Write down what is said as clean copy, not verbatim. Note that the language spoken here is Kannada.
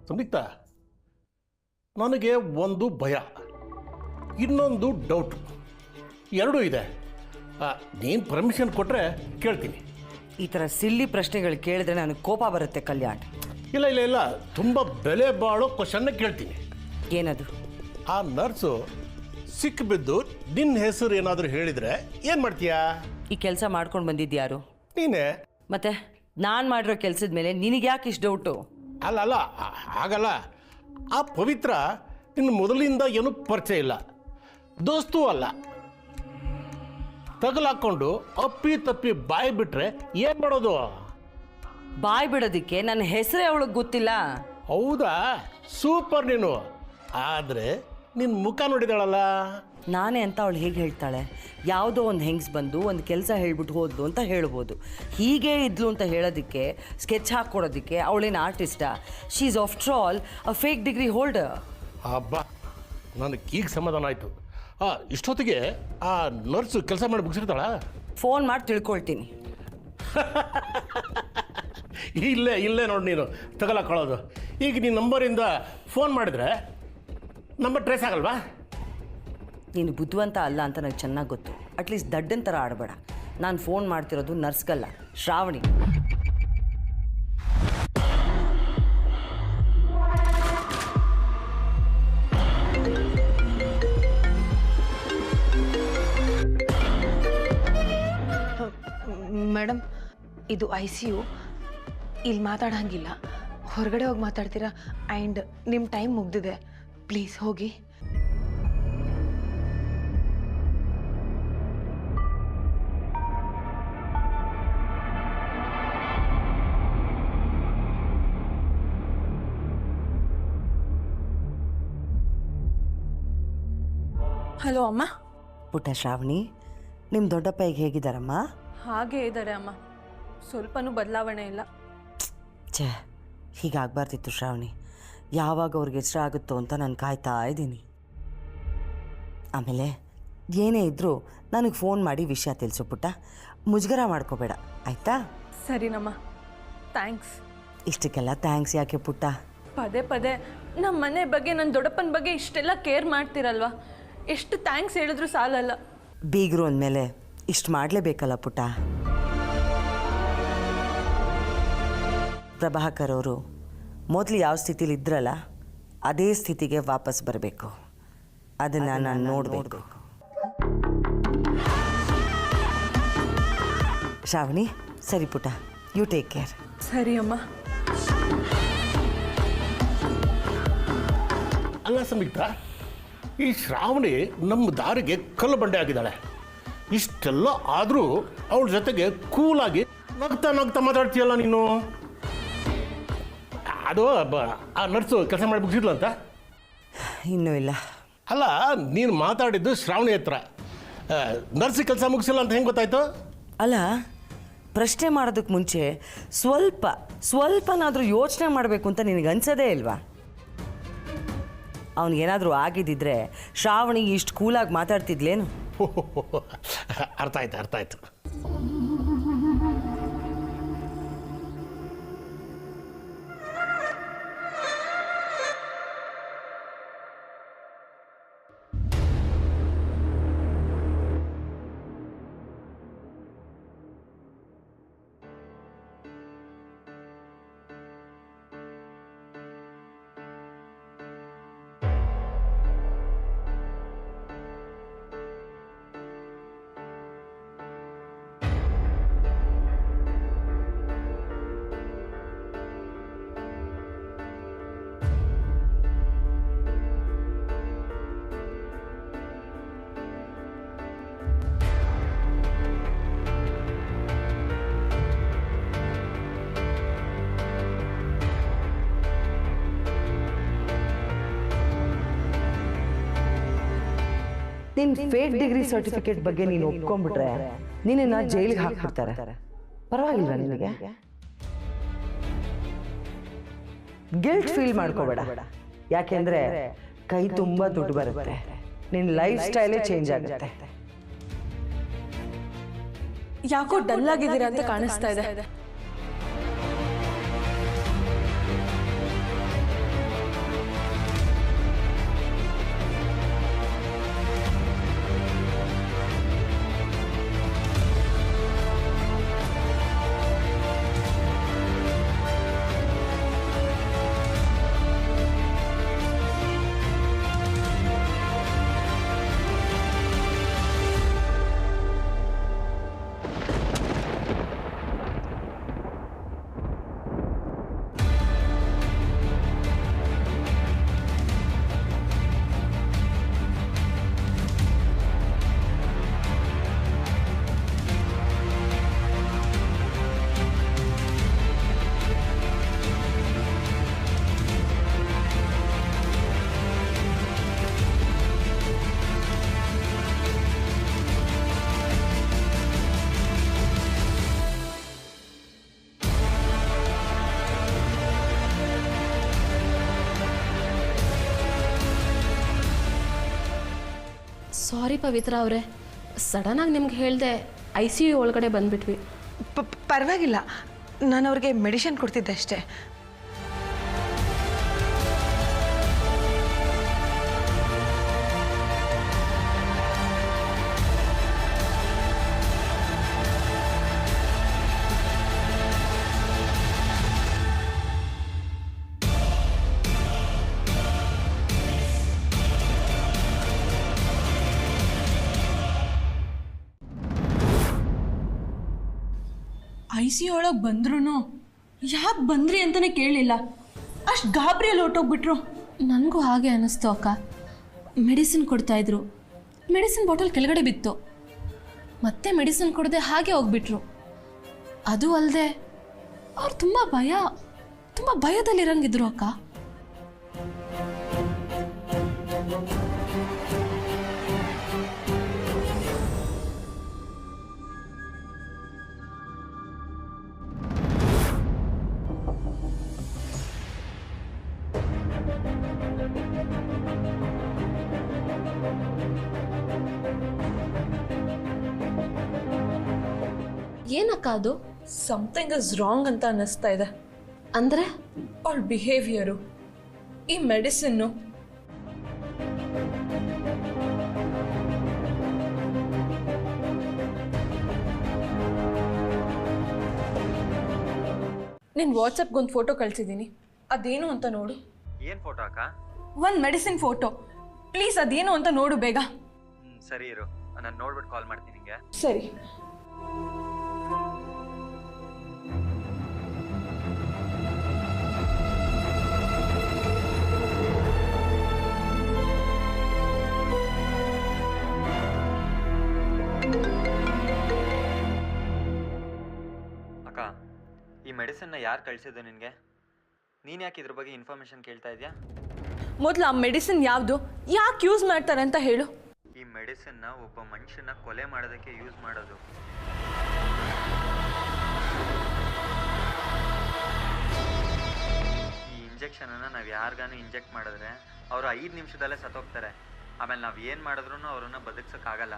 ಸಂಯುಕ್ತ, ನನಗೆ ಒಂದು ಭಯ, ಇನ್ನೊಂದು ಡೌಟ್, ಎರಡೂ ಇದೆ. ನೀನು ಪರ್ಮಿಷನ್ ಕೊಟ್ಟರೆ ಕೇಳ್ತೀನಿ. ಈ ಥರ ಸಿಲ್ಲಿ ಪ್ರಶ್ನೆಗಳು ಕೇಳಿದ್ರೆ ನನಗೆ ಕೋಪ ಬರುತ್ತೆ ಕಲ್ಯಾಣ್. ಇಲ್ಲ ಇಲ್ಲ ಇಲ್ಲ, ತುಂಬ ಬೆಲೆ ಬಾಳೋ ಕ್ವಶನ್ನ ಕೇಳ್ತೀನಿ. ಏನದು? ಆ ನರ್ಸು ಸಿಕ್ಕಿಬಿದ್ದು ನಿನ್ನ ಹೆಸರು ಏನಾದರೂ ಹೇಳಿದರೆ ಏನು ಮಾಡ್ತೀಯಾ? ಈ ಕೆಲಸ ಮಾಡ್ಕೊಂಡು ಬಂದಿದ್ಯಾರು? ನೀನೇ. ಮತ್ತೆ ನಾನು ಮಾಡಿರೋ ಕೆಲಸದ ಮೇಲೆ ನಿನಗೆ ಯಾಕೆ ಇಷ್ಟು ಡೌಟು? ಅಲ್ಲ ಅಲ್ಲ, ಹಾಗಲ್ಲ. ಆ ಪವಿತ್ರ ನಿನ್ನ ಮೊದಲಿಂದ ಏನೂ ಪರಿಚಯ ಇಲ್ಲ, ದೋಸ್ತು ಅಲ್ಲ. ತಗಲಾಕೊಂಡು ಅಪ್ಪಿ ತಪ್ಪಿ ಬಾಯಿ ಬಿಟ್ರೆ ಏನು ಮಾಡೋದು? ಬಾಯಿ ಬಿಡೋದಕ್ಕೆ ನನ್ನ ಹೆಸರೇ ಅವಳಿಗೆ ಗೊತ್ತಿಲ್ಲ. ಹೌದಾ? ಸೂಪರ್ ನೀನು. ಆದರೆ ನಿನ್ನ ಮುಖ ನೋಡಿದಾಳಲ್ಲ. ನಾನೇ ಅಂತ ಅವಳು ಹೇಗೆ ಹೇಳ್ತಾಳೆ? ಯಾವುದೋ ಒಂದು ಹೆಂಗ್ಸ್ ಬಂದು ಒಂದು ಕೆಲಸ ಹೇಳ್ಬಿಟ್ಟು ಹೋದ್ಲು ಅಂತ ಹೇಳ್ಬೋದು. ಹೀಗೆ ಇದ್ಲು ಅಂತ ಹೇಳೋದಕ್ಕೆ, ಸ್ಕೆಚ್ ಹಾಕ್ಕೊಡೋದಕ್ಕೆ ಅವಳೇನು ಆರ್ಟಿಸ್ಟಾ? She is after all a fake degree holder. ಹಬ್ಬ, ನನಗೆ ಈಗ ಸಮಾಧಾನ ಆಯಿತು. ಇಷ್ಟೊತ್ತಿಗೆ ಆ ನರ್ಸು ಕೆಲಸ ಮಾಡಿ ಮುಗಿಸಿರ್ತಾಳ? ಫೋನ್ ಮಾಡಿ ತಿಳ್ಕೊಳ್ತೀನಿ. ಇಲ್ಲೇ ಇಲ್ಲೇ ನೋಡಿ ನೀನು ತಗೊಳಕೊಳ್ಳೋದು. ಈಗ ನೀನು ನಂಬರಿಂದ ಫೋನ್ ಮಾಡಿದರೆ ನಂಬರ್ ಟ್ರೇಸ್ ಆಗಲ್ವಾ? ನೀನು ಬುದ್ಧಿವಂತ ಅಲ್ಲ ಅಂತ ನನಗೆ ಚೆನ್ನಾಗಿ ಗೊತ್ತು. ಅಟ್ಲೀಸ್ಟ್ ದಡ್ಡನ ಥರ ಆಡಬೇಡ. ನಾನು ಫೋನ್ ಮಾಡ್ತಿರೋದು ನರ್ಸ್ಗಲ್ಲ, ಶ್ರಾವಣಿ. ಮೇಡಮ್, ಇದು ICU. ಇಲ್ಲಿ ಮಾತಾಡೋಂಗಿಲ್ಲ, ಹೊರಗಡೆ ಹೋಗಿ ಮಾತಾಡ್ತೀರಾ? ಆ್ಯಂಡ್ ನಿಮ್ಮ ಟೈಮ್ ಮುಗ್ದಿದೆ, ಪ್ಲೀಸ್ ಹೋಗಿ. ಹಲೋ ಅಮ್ಮ. ಪುಟ್ಟ ಶ್ರಾವಣಿ, ನಿಮ್ಮ ದೊಡ್ಡಪ್ಪ ಈಗ ಹೇಗಿದ್ದಾರಮ್ಮ? ಹಾಗೇ ಇದ್ದಾರೆ ಅಮ್ಮ, ಸ್ವಲ್ಪನೂ ಬದಲಾವಣೆ ಇಲ್ಲ. ಛೇ, ಹೀಗಾಗಬಾರ್ದಿತ್ತು ಶ್ರಾವಣಿ. ಯಾವಾಗ ಅವ್ರಿಗೆ ಇಷ್ಟ ಆಗುತ್ತೋ ಅಂತ ನಾನು ಕಾಯ್ತಾ ಇದ್ದೀನಿ. ಆಮೇಲೆ ಏನೇ ಇದ್ದರೂ ನನಗೆ ಫೋನ್ ಮಾಡಿ ವಿಷಯ ತಿಳಿಸು ಪುಟ್ಟ. ಮುಜುಗರ ಮಾಡ್ಕೋಬೇಡ, ಆಯಿತಾ? ಸರಿನಮ್ಮ, ಥ್ಯಾಂಕ್ಸ್. ಇಷ್ಟಕ್ಕೆಲ್ಲ ಥ್ಯಾಂಕ್ಸ್ ಯಾಕೆ ಪುಟ್ಟ? ಪದೇ ಪದೇ ನಮ್ಮ ಮನೆ ಬಗ್ಗೆ, ನನ್ನ ದೊಡ್ಡಪ್ಪನ ಬಗ್ಗೆ ಇಷ್ಟೆಲ್ಲ ಕೇರ್ ಮಾಡ್ತೀರಲ್ವ, ಎಷ್ಟು ಥ್ಯಾಂಕ್ಸ್ ಹೇಳಿದ್ರು ಸಾಲಲ್ಲ. ಬೀಗರು ಅಂದಮೇಲೆ ಇಷ್ಟು ಮಾಡಲೇಬೇಕಲ್ಲ ಪುಟ್ಟ. ಪ್ರಭಾಕರ್ ಅವರು ಮೊದಲು ಯಾವ ಸ್ಥಿತಿಲಿ ಇದ್ರಲ್ಲ, ಅದೇ ಸ್ಥಿತಿಗೆ ವಾಪಸ್ ಬರಬೇಕು. ಅದನ್ನು ನಾನು ನೋಡಬೇಕು. ಶ್ರಾವಣಿ, ಸರಿ ಪುಟ್ಟ, ಯು ಟೇಕ್ ಕೇರ್. ಸರಿ ಅಮ್ಮ. ಅಲ್ಲ ಸಂಯುಕ್ತ, ಈ ಶ್ರಾವಣಿ ನಮ್ಮ ದಾರಿಗೆ ಕಲ್ಲು ಬಂಡೆ ಆಗಿದ್ದಾಳೆ. ಇಷ್ಟೆಲ್ಲ ಆದರೂ ಅವಳ ಜೊತೆಗೆ ಕೂಲಾಗಿ ನಗ್ತಾ ನಗ್ತಾ ಮಾತಾಡ್ತೀಯಲ್ಲ ನೀನು. ಅದು ಆ ನರ್ಸು ಕೆಲಸ ಮಾಡಿ ಮುಗಿಸಿದ್ಲು ಅಂತ? ಇನ್ನೂ ಇಲ್ಲ. ಅಲ್ಲ, ನೀನು ಮಾತಾಡಿದ್ದು ಶ್ರಾವಣಿ ಹತ್ರ, ನರ್ಸ್ ಕೆಲಸ ಮುಗಿಸಿಲ್ಲ ಅಂತ ಹೆಂಗೆ ಗೊತ್ತಾಯ್ತು? ಅಲ್ಲ, ಪ್ರಶ್ನೆ ಮಾಡೋದಕ್ಕೆ ಮುಂಚೆ ಸ್ವಲ್ಪನಾದರೂ ಯೋಚನೆ ಮಾಡಬೇಕು ಅಂತ ನಿನಗೆ ಅನ್ಸೋದೇ ಇಲ್ವಾ? ಅವನಿಗೇನಾದರೂ ಆಗಿದ್ದಿದ್ರೆ ಶ್ರಾವಣಿ ಇಷ್ಟು ಕೂಲಾಗಿ ಮಾತಾಡ್ತಿದ್ಲೇನು? ಅರ್ಥ ಆಯ್ತು. ನಿನ್ನ ಫೇಕ್ ಡಿಗ್ರಿ ಸರ್ಟಿಫಿಕೇಟ್ ಬಗ್ಗೆ ನೀನು ಒಪ್ಕೊಂಡ್ಬಿಟ್ರೆ ನಿನ್ನ ಜೈಲಿಗೆ ಹಾಕ್ಬಿಡ್ತಾರೆ. ಪರವಾಗಿಲ್ವಾ ನಿನಗೆ? ಗಿಲ್ಟ್ ಫೀಲ್ ಮಾಡ್ಕೋಬೇಡ. ಯಾಕೆಂದ್ರೆ ಕೈ ತುಂಬ ದುಡ್ಡು ಬರುತ್ತೆ, ನಿನ್ನ ಲೈಫ್ ಸ್ಟೈಲೇ ಚೇಂಜ್ ಆಗುತ್ತೆ. ಯಾಕೋ ಡಲ್ ಆಗಿದ್ದೀರಾ ಅಂತ ಕಾಣಿಸ್ತಾ ಇದೆ. ಸಾರಿ ಪವಿತ್ರ ಅವರೇ, ಸಡನ್ನಾಗಿ ನಿಮ್ಗೆ ಹೇಳಿದೆ ICU ಒಳಗಡೆ ಬಂದುಬಿಟ್ವಿ. ಪರವಾಗಿಲ್ಲ, ನಾನು ಅವ್ರಿಗೆ ಮೆಡಿಷನ್ ಕೊಡ್ತಿದ್ದೆ ಅಷ್ಟೇ. ICU ಒಳಗೆ ಬಂದ್ರೂ ಯಾಕೆ ಬಂದ್ರಿ ಅಂತಲೇ ಕೇಳಲಿಲ್ಲ, ಅಷ್ಟು ಗಾಬರಿಯಲ್ಲಿ ಹೊರಟೋಗ್ಬಿಟ್ರು. ನನಗೂ ಹಾಗೆ ಅನ್ನಿಸ್ತು ಅಕ್ಕ. ಮೆಡಿಸಿನ್ ಕೊಡ್ತಾಯಿದ್ರು, ಮೆಡಿಸಿನ್ ಬಾಟಲ್ ಕೆಳಗಡೆ ಬಿತ್ತು, ಮತ್ತೆ ಮೆಡಿಸಿನ್ ಕೊಡದೆ ಹಾಗೆ ಹೋಗ್ಬಿಟ್ರು. ಅದು ಅಲ್ಲದೆ ಅವ್ರು ತುಂಬ ಭಯದಲ್ಲಿರಂಗಿದ್ರು ಅಕ್ಕ. ಏನಕ್ಕ ಅದು? ಸಮಥಿಂಗ್ ಇಸ್ ರಾಂಗ್ ಅಂತ ಅನ್ನಿಸ್ತಾ ಇದೆ. ಅಂದರೆ ಅವಳ ಬಿಹೇವಿಯರು, ಈ ಮೆಡಿಸಿನ್ನು. ನಿನ್ನ ವಾಟ್ಸಪ್ಗೊಂದು ಫೋಟೋ ಕಳಿಸಿದ್ದೀನಿ, ಅದೇನು ಅಂತ ನೋಡು. ಏನು ಫೋಟೋ ಅಕ್ಕ? ಒಂದು ಮೆಡಿಸಿನ್ ಫೋಟೋ, ಪ್ಲೀಸ್ ಅದೇನು ಅಂತ ನೋಡು ಬೇಗ. ಸರಿ ಇರು, ನಾನು ನೋಡ್ಬಿಟ್ಟು ಕಾಲ್ ಮಾಡ್ತೀನಿ ನಿಂಗೆ. ಸರಿ. ಅಕ್ಕ, ಈ ಮೆಡಿಸಿನ್ನ ಯಾರು ಕಳಿಸಿದ್ದು ನಿನಗೆ? ನೀನು ಯಾಕೆ ಇದ್ರ ಬಗ್ಗೆ ಇನ್ಫಾರ್ಮೇಷನ್ ಕೇಳ್ತಾ ಇದೆಯಾ? ಮೊದಲು ಆ ಮೆಡಿಸಿನ್ ಯಾವುದು, ಯಾಕೆ ಯೂಸ್ ಮಾಡ್ತಾರೆ ಅಂತ ಹೇಳು. ಈ ಮೆಡಿಸಿನ್ನ ಒಬ್ಬ ಮನುಷ್ಯನ ಕೊಲೆ ಮಾಡೋದಕ್ಕೆ ಯೂಸ್ ಮಾಡೋದು. ಈ ಇಂಜೆಕ್ಷನನ್ನು ನಾವು ಯಾರಿಗಾನು ಇಂಜೆಕ್ಟ್ ಮಾಡಿದ್ರೆ ಅವರು 5 ನಿಮಿಷದಲ್ಲೇ ಸತ್ತೋಗ್ತಾರೆ. ಆಮೇಲೆ ನಾವು ಏನು ಮಾಡಿದ್ರೂ ಅವರನ್ನು ಬದುಕ್ಸೋಕ್ಕಾಗಲ್ಲ.